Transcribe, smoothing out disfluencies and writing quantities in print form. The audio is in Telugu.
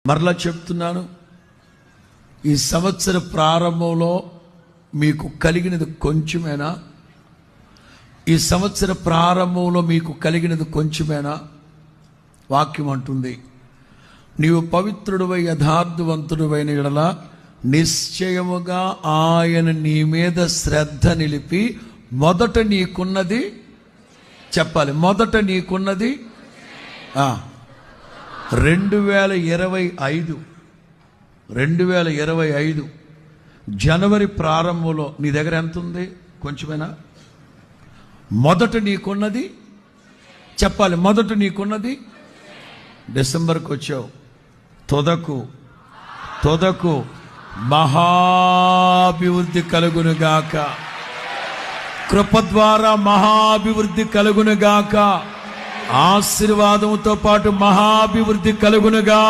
మరలా చెప్తున్నాను, ఈ సంవత్సర ప్రారంభంలో మీకు కలిగినది కొంచెమేనా? ఈ సంవత్సర ప్రారంభంలో మీకు కలిగినది కొంచెమేనా? వాక్యం అంటుంది, నీవు పవిత్రుడివై యథార్థవంతుడివైన యెడల నిశ్చయముగా ఆయన నీ మీద శ్రద్ధ నిలిపి మొదట నీకున్నది చెప్పాలి. మొదట నీకున్నది 2025 జనవరి ప్రారంభంలో నీ దగ్గర ఎంత ఉంది? కొంచెమేనా? మొదట నీకున్నది చెప్పాలి. మొదట నీకున్నది డిసెంబర్కి వచ్చావు, తొదకు మహాభివృద్ధి కలుగునుగాక, కృప ద్వారా మహాభివృద్ధి కలుగునుగాక, ఆశీర్వాదంతో పాటు మహాభివృద్ధి కలుగునుగా.